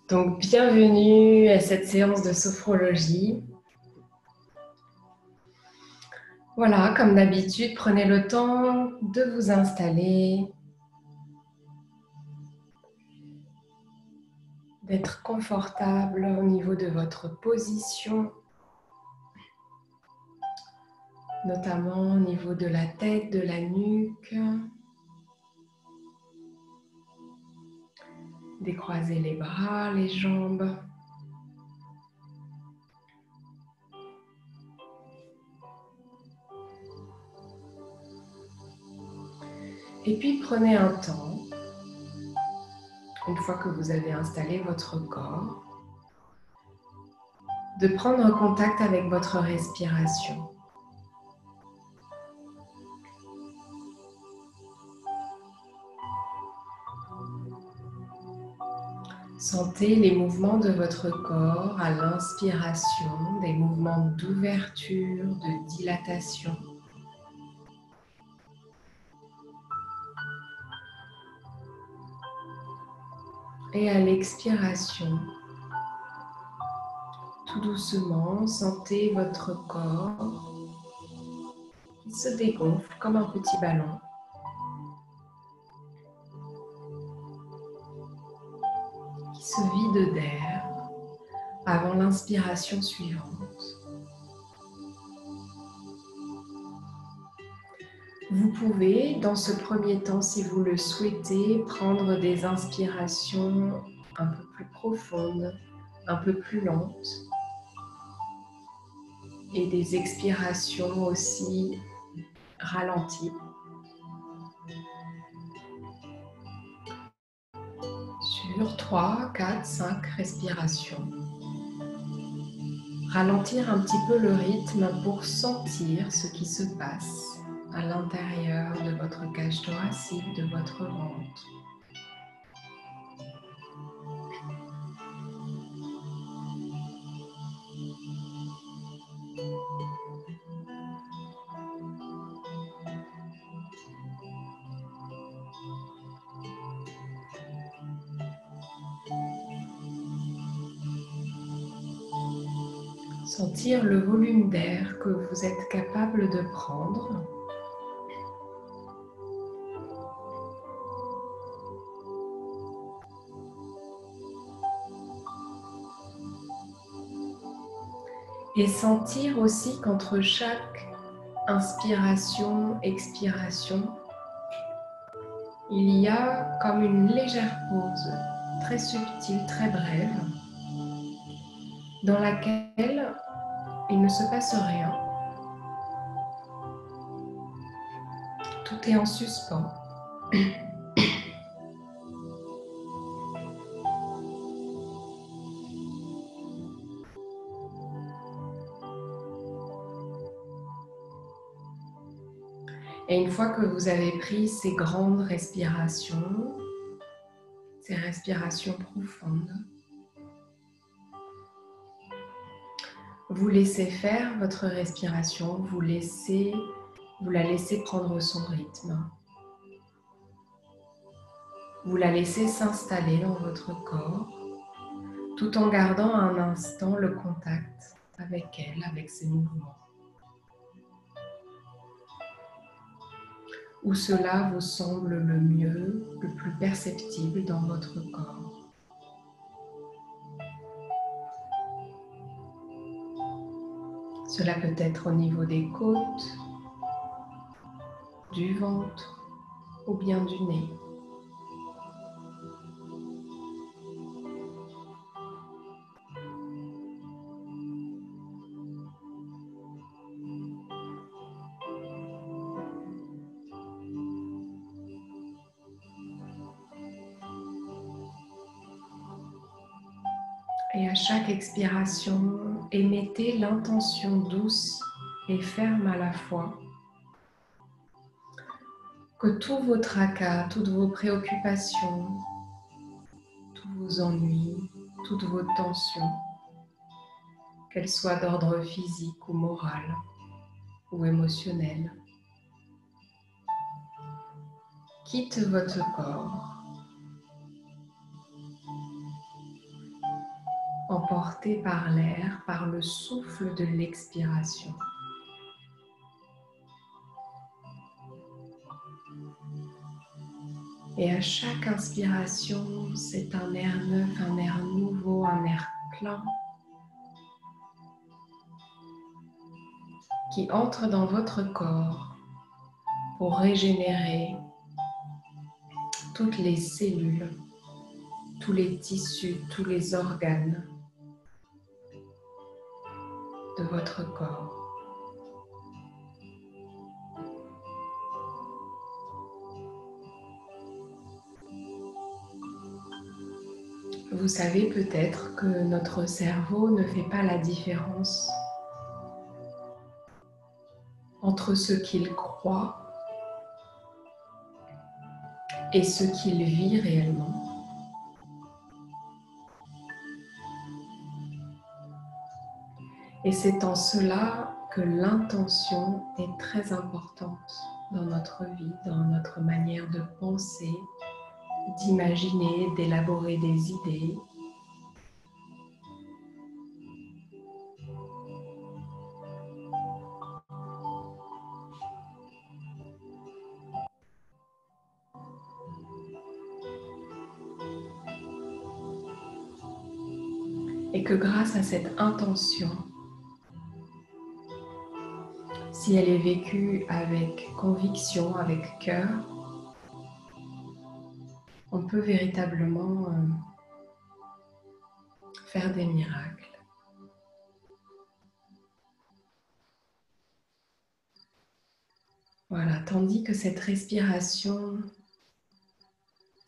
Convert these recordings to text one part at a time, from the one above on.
Donc, bienvenue à cette séance de sophrologie. Voilà, comme d'habitude, prenez le temps de vous installer, d'être confortable au niveau de votre position, notamment au niveau de la tête, de la nuque. Décroisez les bras, les jambes. Et puis prenez un temps, une fois que vous avez installé votre corps, de prendre contact avec votre respiration. Sentez les mouvements de votre corps à l'inspiration, des mouvements d'ouverture, de dilatation. Et à l'expiration, tout doucement, sentez votre corps qui se dégonfle comme un petit ballon. Qui se vide d'air avant l'inspiration suivante. Vous pouvez, dans ce premier temps, si vous le souhaitez, prendre des inspirations un peu plus profondes, un peu plus lentes, et des expirations aussi ralenties. Sur 3, 4, 5 respirations. Ralentir un petit peu le rythme pour sentir ce qui se passe à l'intérieur de votre cage thoracique, de votre ventre. Sentir le volume d'air que vous êtes capable de prendre. Et sentir aussi qu'entre chaque inspiration, expiration, il y a comme une légère pause, très subtile, très brève, dans laquelle il ne se passe rien. Tout est en suspens. Et une fois que vous avez pris ces grandes respirations, ces respirations profondes, vous laissez faire votre respiration, vous la laissez prendre son rythme. Vous la laissez s'installer dans votre corps, tout en gardant un instant le contact avec elle, avec ses mouvements. Où cela vous semble le mieux, le plus perceptible dans votre corps. Cela peut être au niveau des côtes, du ventre ou bien du nez. Et à chaque expiration, émettez l'intention douce et ferme à la fois que tous vos tracas, toutes vos préoccupations, tous vos ennuis, toutes vos tensions, qu'elles soient d'ordre physique ou moral ou émotionnel, quittent votre corps emporté par l'air, par le souffle de l'expiration. Et à chaque inspiration, c'est un air neuf, un air nouveau, un air plein qui entre dans votre corps pour régénérer toutes les cellules, tous les tissus, tous les organes de votre corps. Vous savez peut-être que notre cerveau ne fait pas la différence entre ce qu'il croit et ce qu'il vit réellement. Et c'est en cela que l'intention est très importante dans notre vie, dans notre manière de penser, d'imaginer, d'élaborer des idées. Et que grâce à cette intention, si elle est vécue avec conviction, avec cœur, on peut véritablement faire des miracles. Voilà, tandis que cette respiration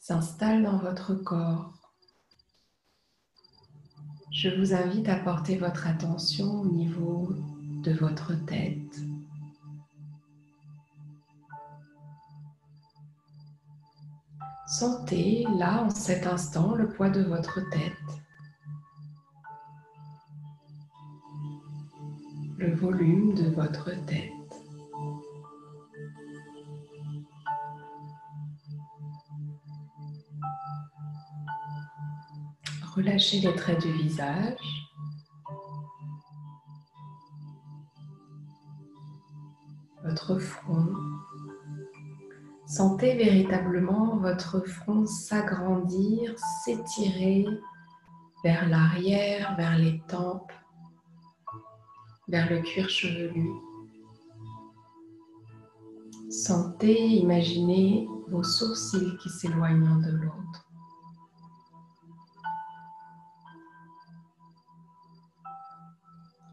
s'installe dans votre corps, je vous invite à porter votre attention au niveau de votre tête. Sentez là, en cet instant, le poids de votre tête, le volume de votre tête. Relâchez les traits du visage. Votre front. Sentez véritablement votre front s'agrandir, s'étirer vers l'arrière, vers les tempes, vers le cuir chevelu. Sentez, imaginez vos sourcils qui s'éloignent l'un de l'autre.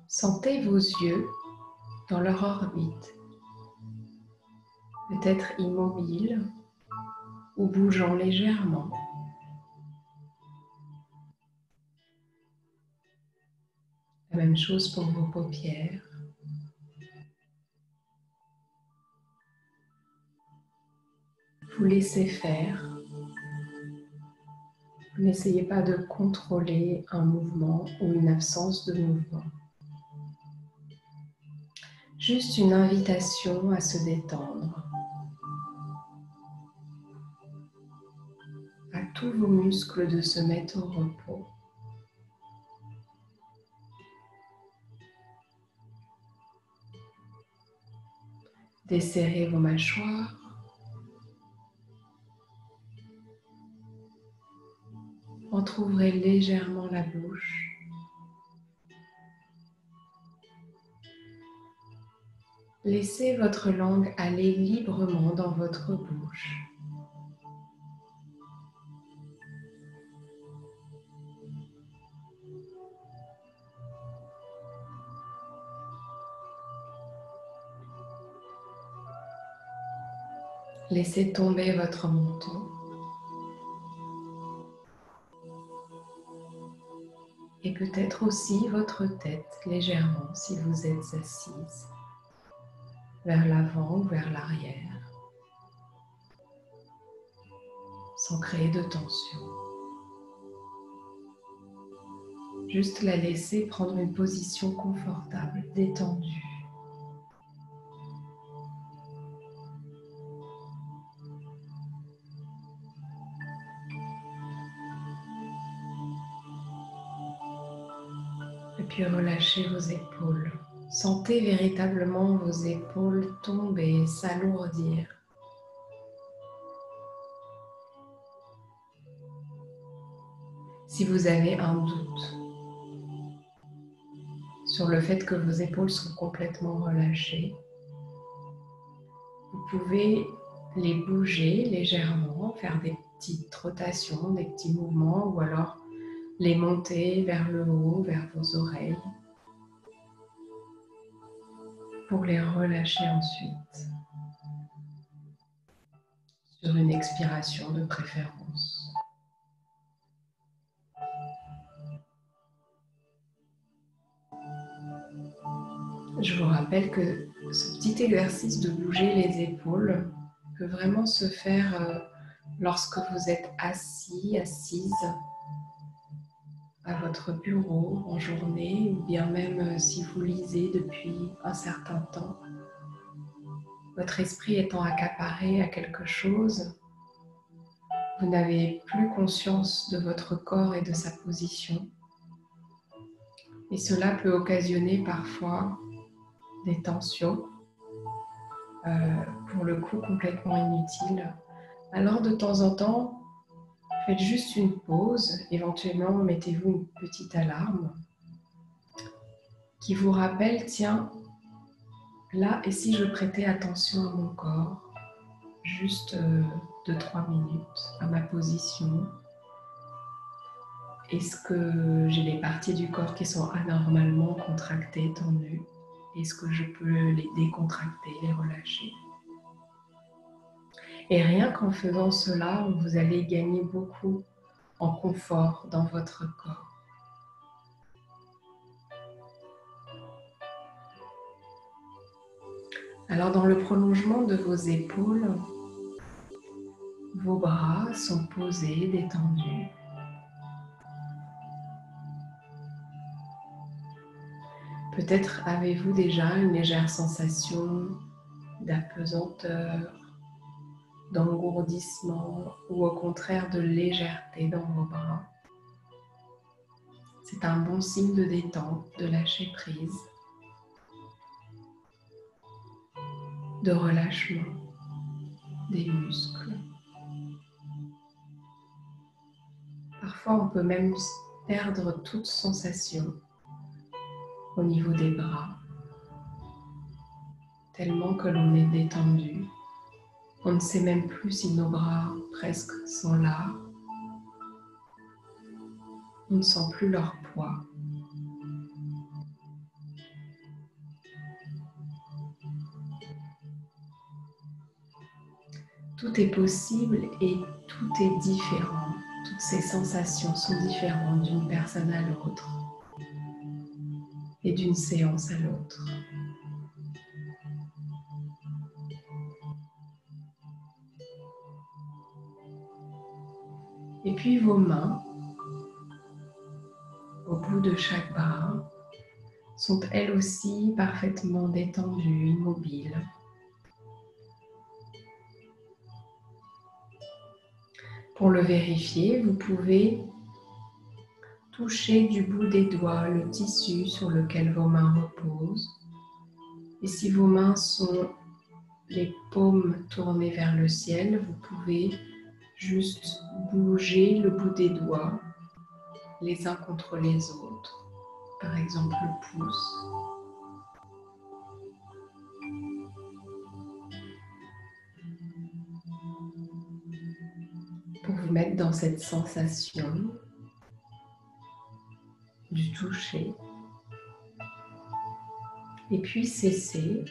Sentez vos yeux dans leur orbite, peut-être immobiles ou bougeant légèrement. La même chose pour vos paupières. Vous laissez faire. Vous n'essayez pas de contrôler un mouvement ou une absence de mouvement. Juste une invitation à se détendre. À tous vos muscles de se mettre au repos. Desserrez vos mâchoires. Entr'ouvrez légèrement la bouche. Laissez votre langue aller librement dans votre bouche. Laissez tomber votre menton. Et peut-être aussi votre tête légèrement si vous êtes assise, vers l'avant ou vers l'arrière, sans créer de tension. Juste la laisser prendre une position confortable, détendue. puis relâchez vos épaules. Sentez véritablement vos épaules tomber, s'alourdir. Si vous avez un doute sur le fait que vos épaules sont complètement relâchées, vous pouvez les bouger légèrement, faire des petites rotations, des petits mouvements, ou alors les monter vers le haut, vers vos oreilles, pour les relâcher ensuite, sur une expiration de préférence. Je vous rappelle que ce petit exercice de bouger les épaules peut vraiment se faire lorsque vous êtes assis, assise à votre bureau en journée, ou bien même si vous lisez depuis un certain temps. Votre esprit étant accaparé à quelque chose, vous n'avez plus conscience de votre corps et de sa position. Et cela peut occasionner parfois des tensions, pour le coup complètement inutiles. Alors de temps en temps, faites juste une pause, éventuellement mettez-vous une petite alarme qui vous rappelle, tiens, là, et si je prêtais attention à mon corps, juste 2-3 minutes, à ma position. Est-ce que j'ai des parties du corps qui sont anormalement contractées, tendues? Est-ce que je peux les décontracter, les relâcher? Et rien qu'en faisant cela, vous allez gagner beaucoup en confort dans votre corps. Alors dans le prolongement de vos épaules, vos bras sont posés, détendus. Peut-être avez-vous déjà une légère sensation d'apesanteur, d'engourdissement ou au contraire de légèreté dans vos bras. C'est un bon signe de détente, de lâcher prise, de relâchement des muscles. Parfois, on peut même perdre toute sensation au niveau des bras, tellement que l'on est détendu. On ne sait même plus si nos bras presque sont là. On ne sent plus leur poids. Tout est possible et tout est différent. Toutes ces sensations sont différentes d'une personne à l'autre et d'une séance à l'autre. Et puis vos mains, au bout de chaque bras, sont elles aussi parfaitement détendues, immobiles. Pour le vérifier, vous pouvez toucher du bout des doigts le tissu sur lequel vos mains reposent. Et si vos mains sont les paumes tournées vers le ciel, vous pouvez juste bouger le bout des doigts les uns contre les autres. Par exemple le pouce. Pour vous mettre dans cette sensation du toucher. Et puis cesser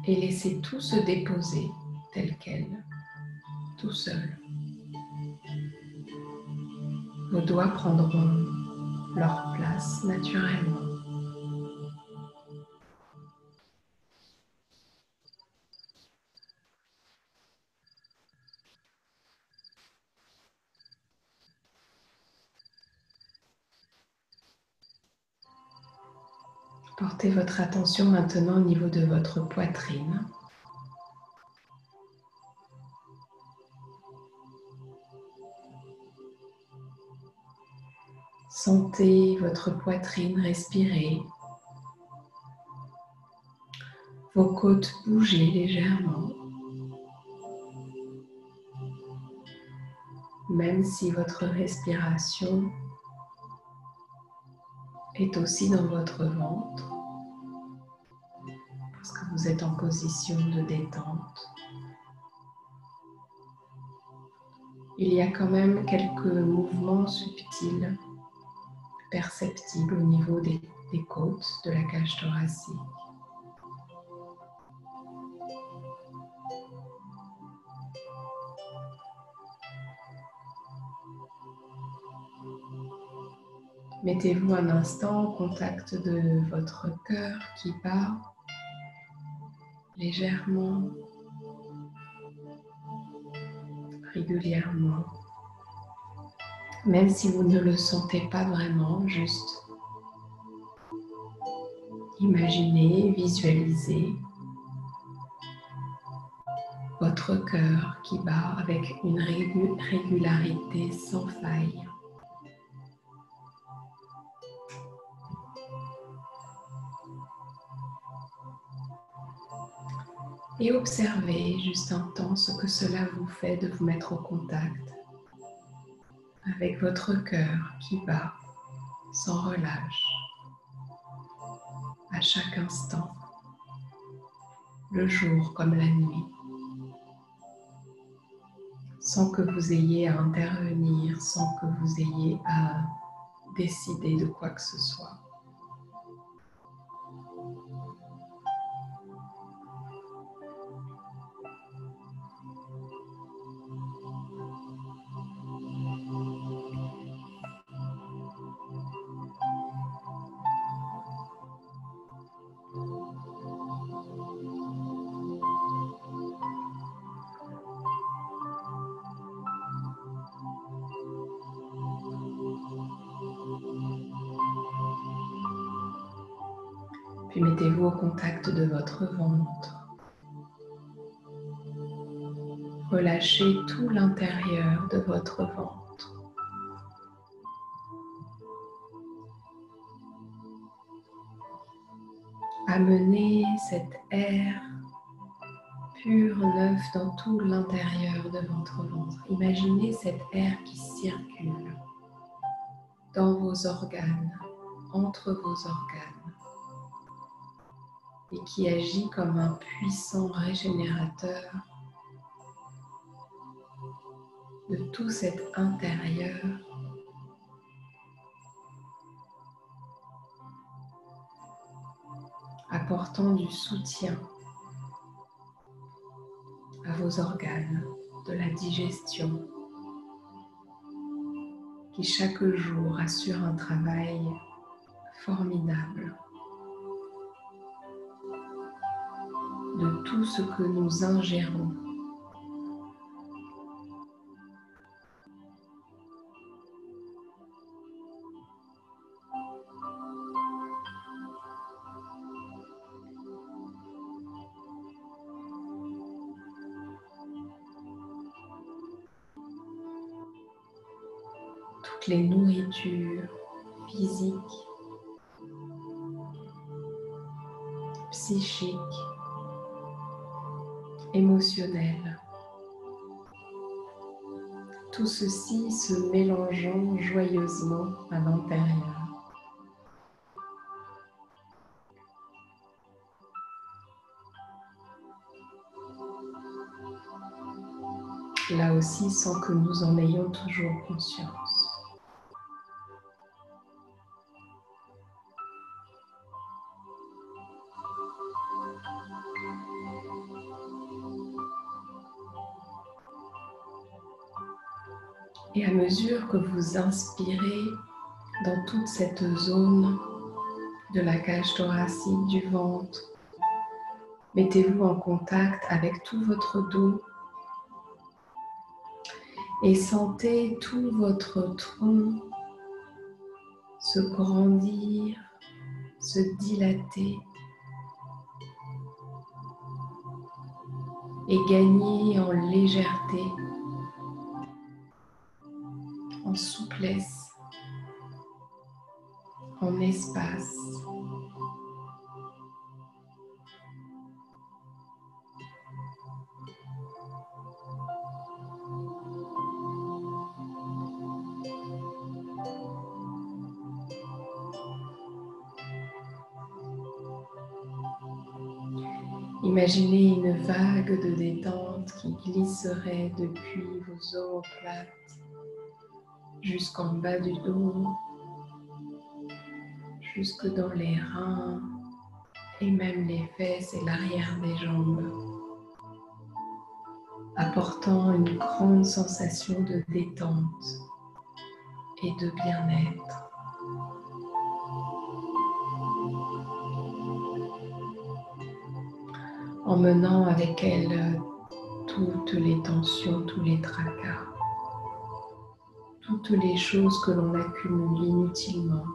et laisser tout se déposer tel quel, tout seul. Vos doigts prendront leur place naturellement. Portez votre attention maintenant au niveau de votre poitrine. Sentez votre poitrine respirer, vos côtes bouger légèrement, même si votre respiration est aussi dans votre ventre, parce que vous êtes en position de détente. Il y a quand même quelques mouvements subtils, perceptibles au niveau des côtes de la cage thoracique. Mettez-vous un instant au contact de votre cœur qui bat légèrement, régulièrement. Même si vous ne le sentez pas vraiment, juste imaginez, visualisez votre cœur qui bat avec une régularité sans faille. Et observez juste un temps ce que cela vous fait de vous mettre au contact avec votre cœur qui bat sans relâche à chaque instant, le jour comme la nuit, sans que vous ayez à intervenir, sans que vous ayez à décider de quoi que ce soit. Puis mettez-vous au contact de votre ventre. Relâchez tout l'intérieur de votre ventre. Amenez cet air pur, neuf dans tout l'intérieur de votre ventre. Imaginez cet air qui circule dans vos organes, entre vos organes, et qui agit comme un puissant régénérateur de tout cet intérieur, apportant du soutien à vos organes, de la digestion, qui chaque jour assure un travail formidable, de tout ce que nous ingérons. Toutes les nourritures physiques, psychiques, émotionnelles, tout ceci se mélangeant joyeusement à l'intérieur. Là aussi, sans que nous en ayons toujours conscience. Et à mesure que vous inspirez dans toute cette zone de la cage thoracique, du ventre, mettez-vous en contact avec tout votre dos et sentez tout votre tronc se grandir, se dilater et gagner en légèreté, en souplesse, en espace. Imaginez une vague de détente qui glisserait depuis vos omoplates jusqu'en bas du dos, jusque dans les reins et même les fesses et l'arrière des jambes, apportant une grande sensation de détente et de bien-être. Emmenant avec elle toutes les tensions, tous les tracas, toutes les choses que l'on accumule inutilement.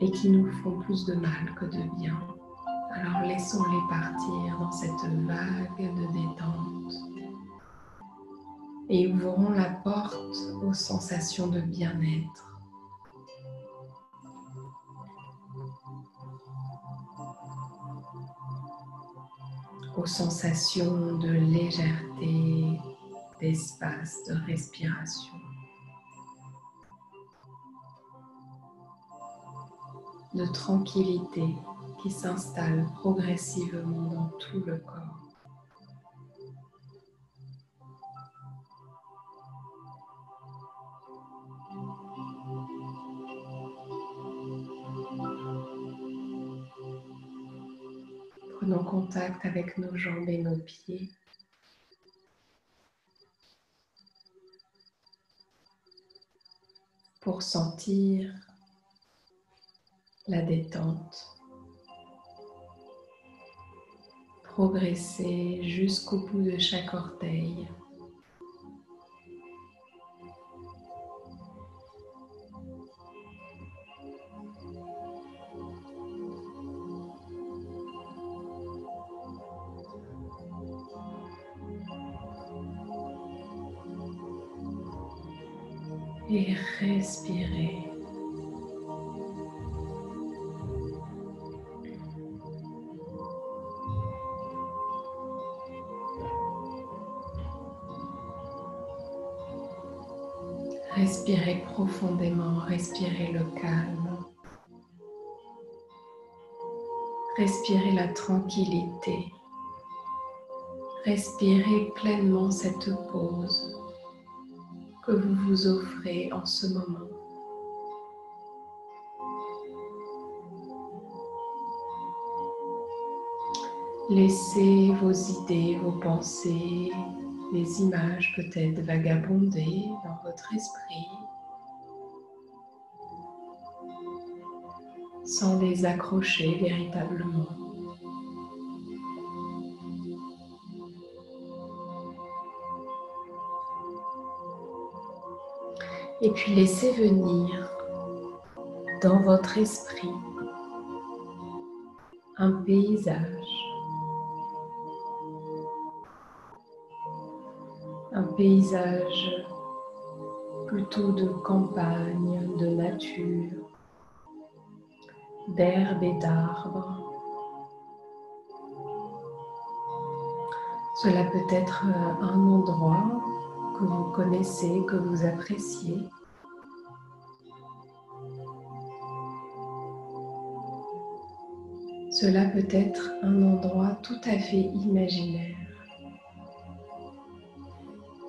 Et qui nous font plus de mal que de bien. Alors laissons-les partir dans cette vague de détente et ouvrons la porte aux sensations de bien-être. Aux sensations de légèreté, d'espace, de respiration, de tranquillité qui s'installe progressivement dans tout le corps. Prenons contact avec nos jambes et nos pieds. Pour sentir la détente. Progresser jusqu'au bout de chaque orteil. Et respirer. Respirez profondément, respirez le calme. Respirez la tranquillité. Respirez pleinement cette pause que vous vous offrez en ce moment. Laissez vos idées, vos pensées, les images peut-être vagabonder dans votre esprit sans les accrocher véritablement. Et puis laissez venir dans votre esprit un paysage. Un paysage plutôt de campagne, de nature, d'herbe et d'arbres. Cela peut être un endroit que vous connaissez, que vous appréciez. Cela peut être un endroit tout à fait imaginaire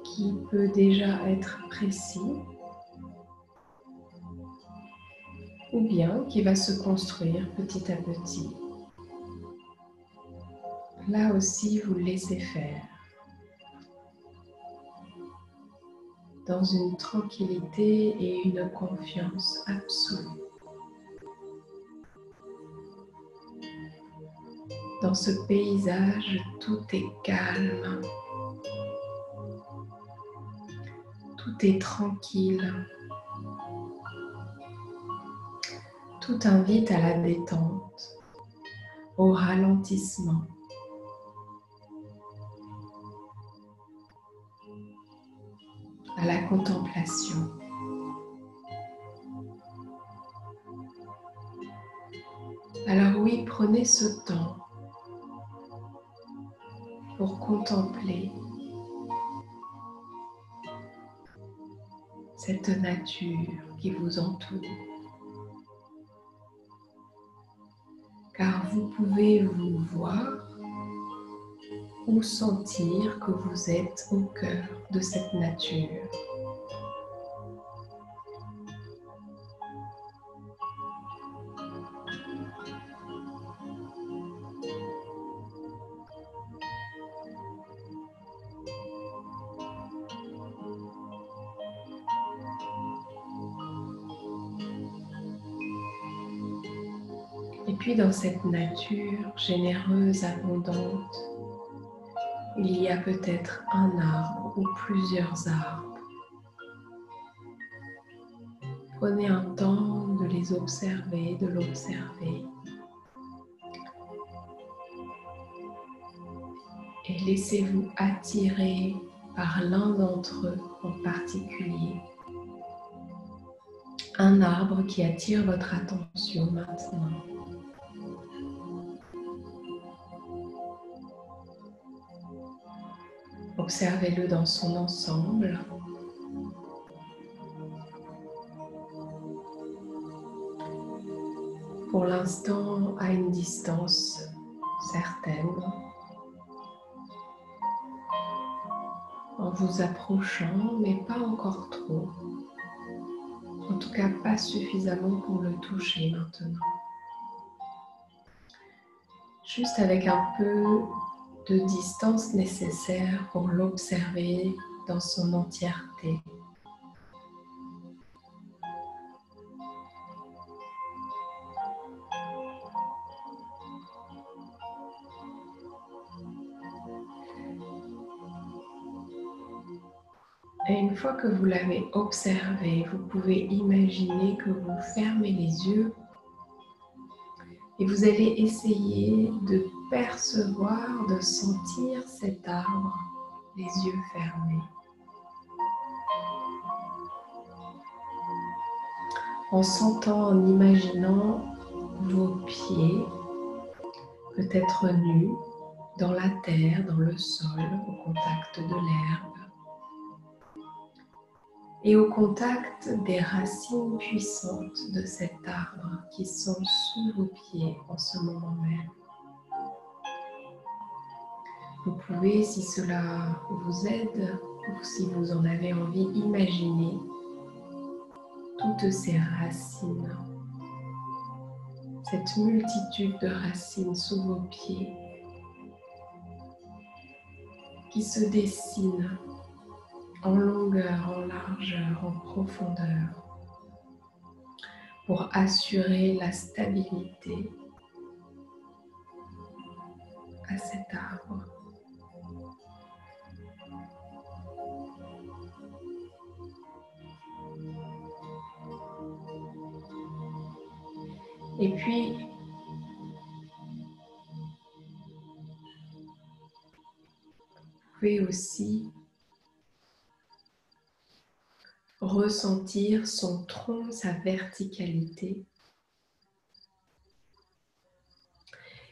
qui peut déjà être précis ou bien qui va se construire petit à petit. Là aussi, vous le laissez faire dans une tranquillité et une confiance absolue. Dans ce paysage, tout est calme, tout est tranquille, tout invite à la détente, au ralentissement. contemplation. Alors oui, prenez ce temps pour contempler cette nature qui vous entoure. Car vous pouvez vous voir ou sentir que vous êtes au cœur de cette nature. Et puis dans cette nature généreuse, abondante, il y a peut-être un arbre ou plusieurs arbres. Prenez un temps de les observer, de l'observer. Et laissez-vous attirer par l'un d'entre eux en particulier. Un arbre qui attire votre attention maintenant. Observez-le dans son ensemble. Pour l'instant, à une distance certaine, en vous approchant, mais pas encore trop. En tout cas, pas suffisamment pour le toucher maintenant. Juste avec un peu de distance nécessaire pour l'observer dans son entièreté. Et une fois que vous l'avez observé, vous pouvez imaginer que vous fermez les yeux et vous allez essayer de percevoir, de sentir cet arbre, les yeux fermés. En sentant, en imaginant vos pieds, peut-être nus, dans la terre, dans le sol, au contact de l'herbe. Et au contact des racines puissantes de cet arbre qui sont sous vos pieds en ce moment même. Vous pouvez, si cela vous aide ou si vous en avez envie, imaginer toutes ces racines, cette multitude de racines sous vos pieds qui se dessinent en longueur, en largeur, en profondeur, pour assurer la stabilité à cet arbre. Et puis, vous pouvez aussi ressentir son tronc, sa verticalité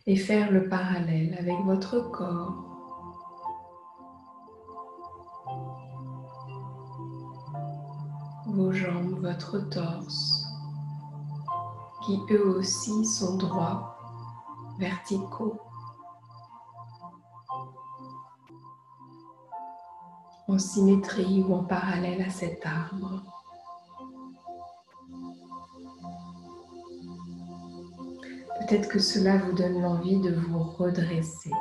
et faire le parallèle avec votre corps. Vos jambes, votre torse, qui eux aussi sont droits, verticaux, en symétrie ou en parallèle à cet arbre. Peut-être que cela vous donne l'envie de vous redresser.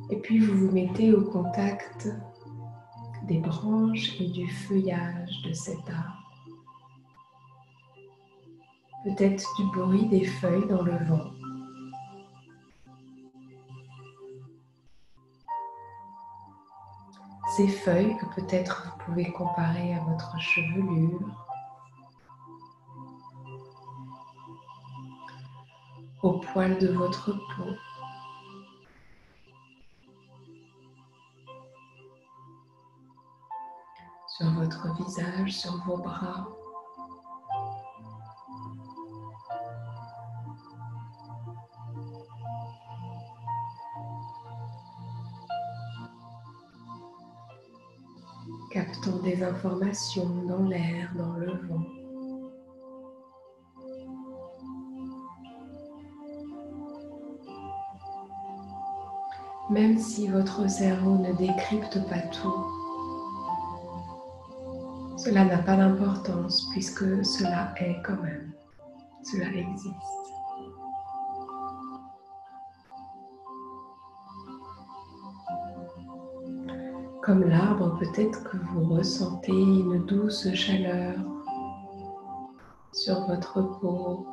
Et puis vous vous mettez au contact des branches et du feuillage de cet arbre. Peut-être du bruit des feuilles dans le vent. ces feuilles que peut-être vous pouvez comparer à votre chevelure, aux poils de votre peau, sur votre visage, sur vos bras. Captant des informations dans l'air, dans le vent. Même si votre cerveau ne décrypte pas tout, cela n'a pas d'importance puisque cela est quand même, cela existe. Comme l'arbre, peut-être que vous ressentez une douce chaleur sur votre peau,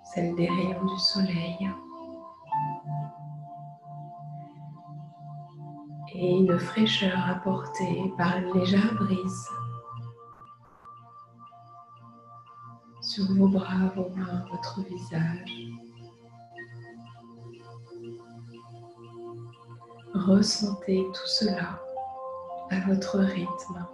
celle des rayons du soleil, et une fraîcheur apportée par une légère brise sur vos bras, vos mains, votre visage. Ressentez tout cela à votre rythme.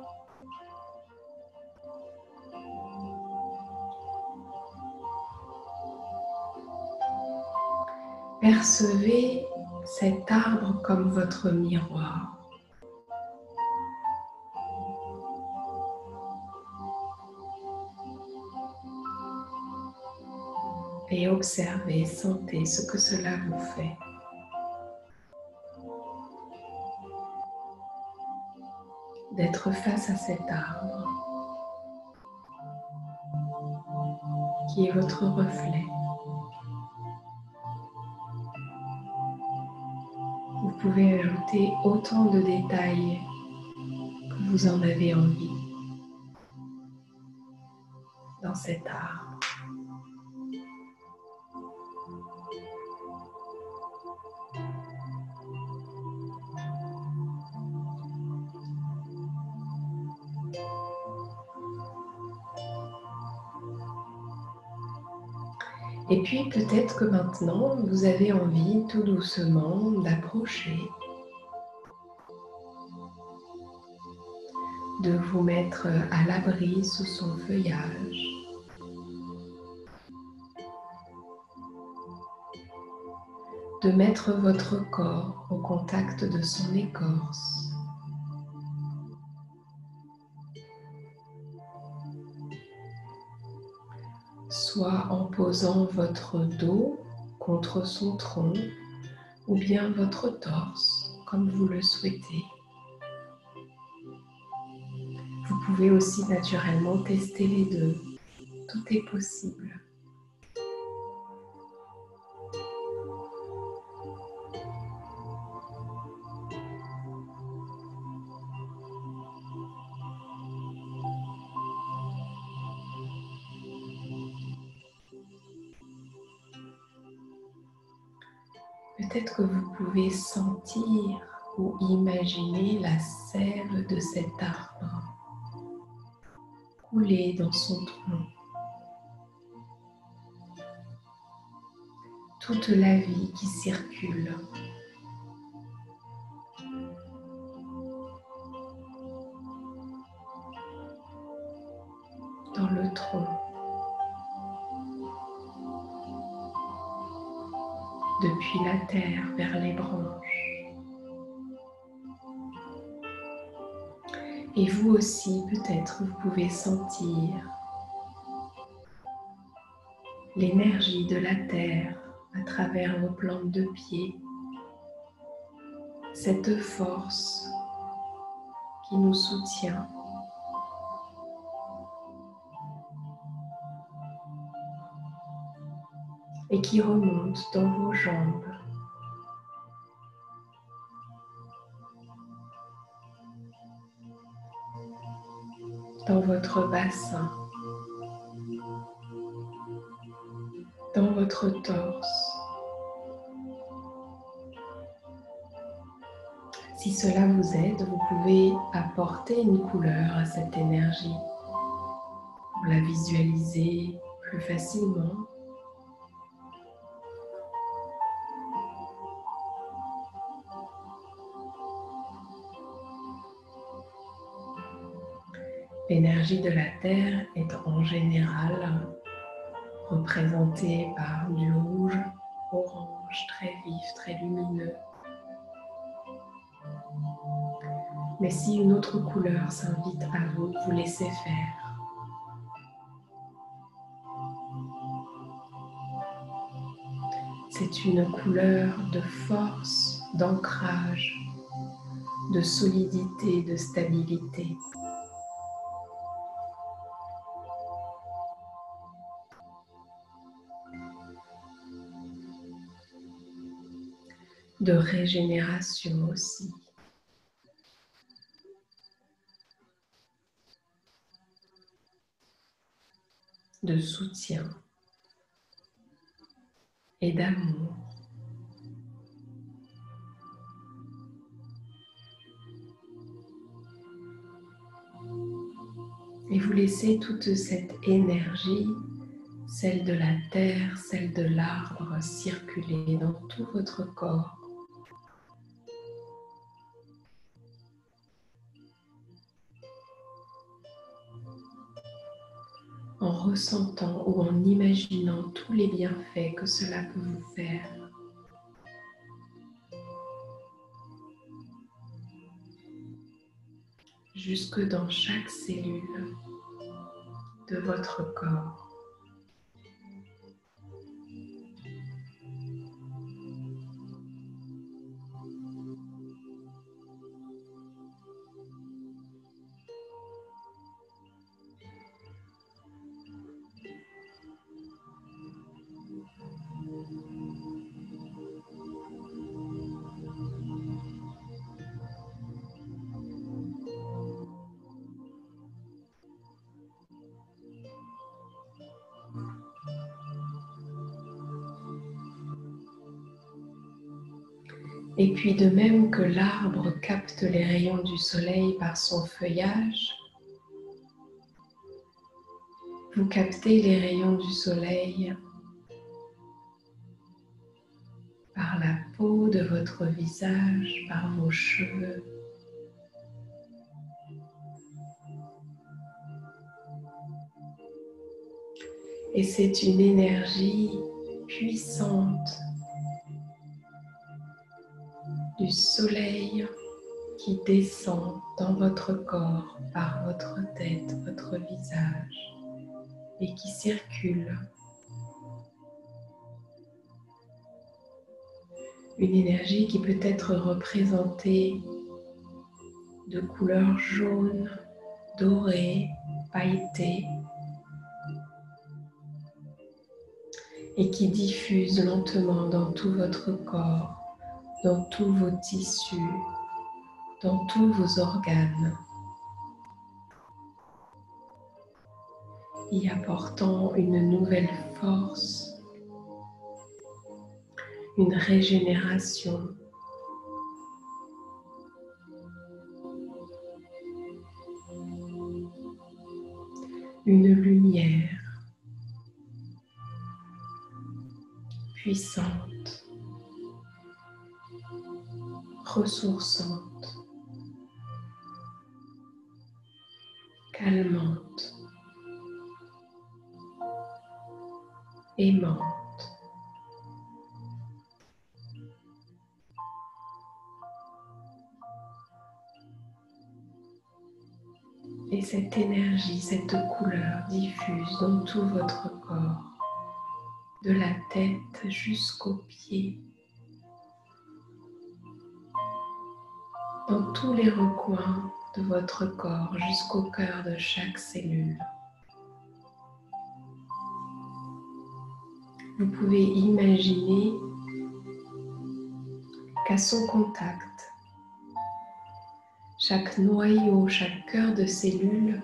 Percevez cet arbre comme votre miroir. Et observez, sentez ce que cela vous fait. D'être face à cet arbre qui est votre reflet. Vous pouvez ajouter autant de détails que vous en avez envie dans cet arbre. Et puis peut-être que maintenant, vous avez envie tout doucement d'approcher, de vous mettre à l'abri sous son feuillage, de mettre votre corps au contact de son écorce. Soit en posant votre dos contre son tronc ou bien votre torse, comme vous le souhaitez. Vous pouvez aussi naturellement tester les deux, tout est possible. Peut-être que vous pouvez sentir ou imaginer la sève de cet arbre couler dans son tronc. Toute la vie qui circule. Dans le tronc. Depuis la terre vers les branches. Et vous aussi, peut-être, vous pouvez sentir l'énergie de la terre à travers vos plantes de pied. Cette force qui nous soutient. Et qui remonte dans vos jambes. Dans votre bassin. Dans votre torse. Si cela vous aide, vous pouvez apporter une couleur à cette énergie pour la visualiser plus facilement. L'énergie de la Terre est en général représentée par du rouge, orange, très vif, très lumineux. Mais si une autre couleur s'invite à vous, vous laissez faire. C'est une couleur de force, d'ancrage, de solidité, de stabilité. De régénération aussi. De soutien et d'amour. Et vous laissez toute cette énergie, celle de la terre, celle de l'arbre, circuler dans tout votre corps. En ressentant ou en imaginant tous les bienfaits que cela peut vous faire. Jusque dans chaque cellule de votre corps. Et puis de même que l'arbre capte les rayons du soleil par son feuillage, vous captez les rayons du soleil par la peau de votre visage, par vos cheveux. Et c'est une énergie puissante du soleil qui descend dans votre corps par votre tête, votre visage et qui circule. Une énergie qui peut être représentée de couleur jaune, dorée, pailletée et qui diffuse lentement dans tout votre corps, dans tous vos tissus, dans tous vos organes, y apportant une nouvelle force, une régénération, une lumière puissante, ressourçante, calmante, aimante. Et cette énergie, cette couleur diffuse dans tout votre corps, de la tête jusqu'aux pieds, dans tous les recoins de votre corps jusqu'au cœur de chaque cellule. Vous pouvez imaginer qu'à son contact, chaque noyau, chaque cœur de cellule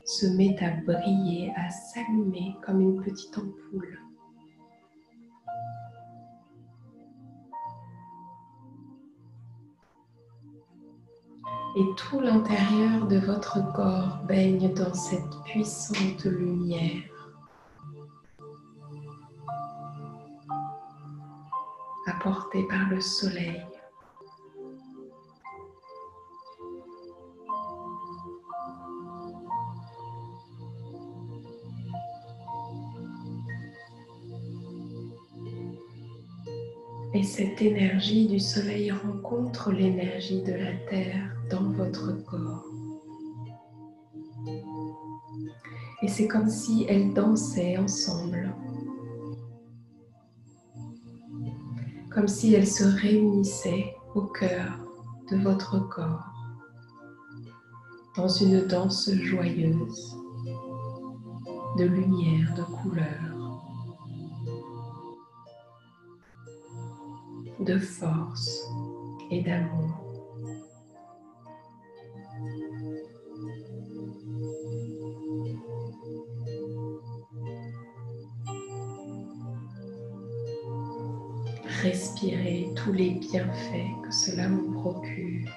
se met à briller, à s'allumer comme une petite ampoule. Et tout l'intérieur de votre corps baigne dans cette puissante lumière. Apportée par le soleil. Et cette énergie du soleil rencontre l'énergie de la terre dans votre corps. Et c'est comme si elles dansaient ensemble. Comme si elles se réunissaient au cœur de votre corps. Dans une danse joyeuse de lumière, de couleurs, de force et d'amour. Respirez tous les bienfaits que cela vous procure.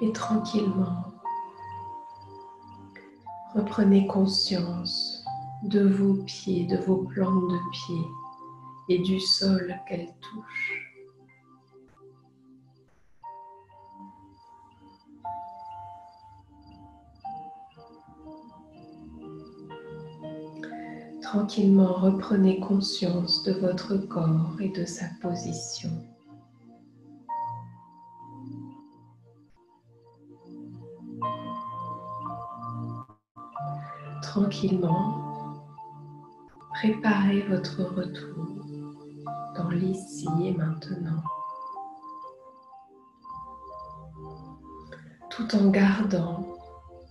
Et tranquillement, reprenez conscience de vos pieds, de vos plantes de pieds et du sol qu'elles touchent. Tranquillement, reprenez conscience de votre corps et de sa position. Tranquillement, préparez votre retour dans l'ici et maintenant, tout en gardant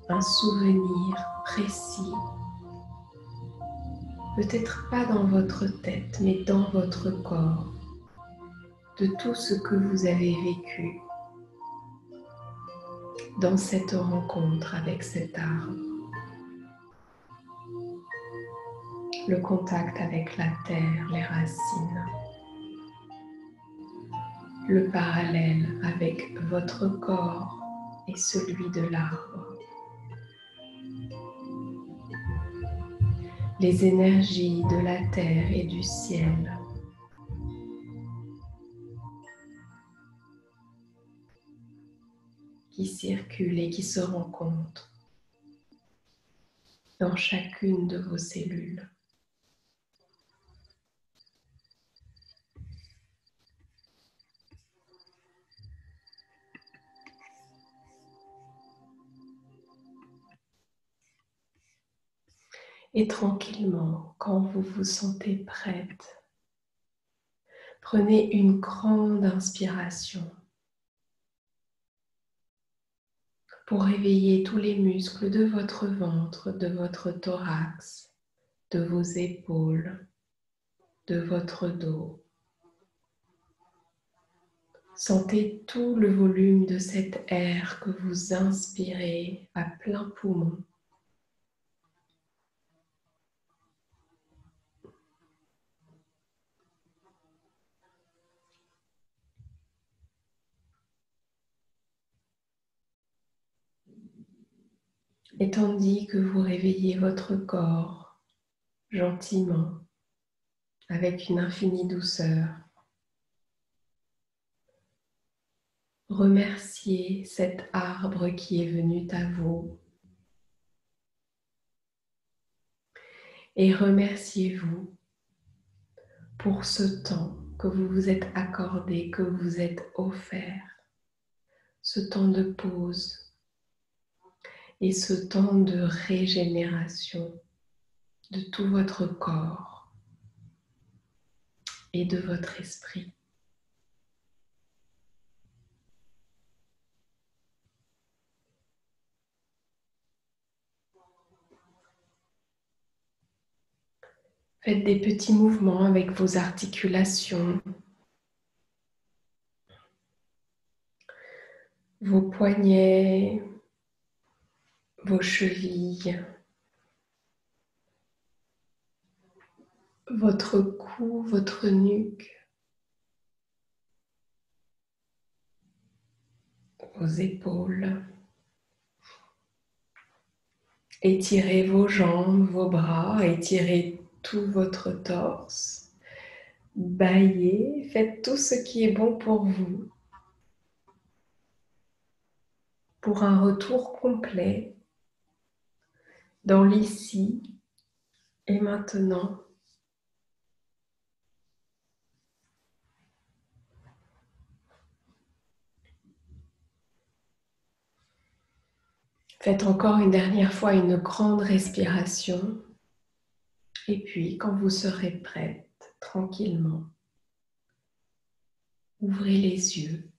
un souvenir précis, peut-être pas dans votre tête, mais dans votre corps, de tout ce que vous avez vécu dans cette rencontre avec cet arbre. Le contact avec la terre, les racines, le parallèle avec votre corps et celui de l'arbre, les énergies de la terre et du ciel, qui circulent et qui se rencontrent dans chacune de vos cellules. Et tranquillement, quand vous vous sentez prête, prenez une grande inspiration pour réveiller tous les muscles de votre ventre, de votre thorax, de vos épaules, de votre dos. Sentez tout le volume de cet air que vous inspirez à plein poumon. Et tandis que vous réveillez votre corps gentiment, avec une infinie douceur, remerciez cet arbre qui est venu à vous et remerciez-vous pour ce temps que vous vous êtes accordé, que vous êtes offert, ce temps de pause et ce temps de régénération de tout votre corps. et de votre esprit. Faites des petits mouvements avec vos articulations, vos poignets, vos chevilles, votre cou, votre nuque, vos épaules. Étirez vos jambes, vos bras, étirez tout votre torse. Bâillez, faites tout ce qui est bon pour vous. Pour un retour complet dans l'ici et maintenant. Faites encore une dernière fois une grande respiration. Et puis, quand vous serez prête, tranquillement, ouvrez les yeux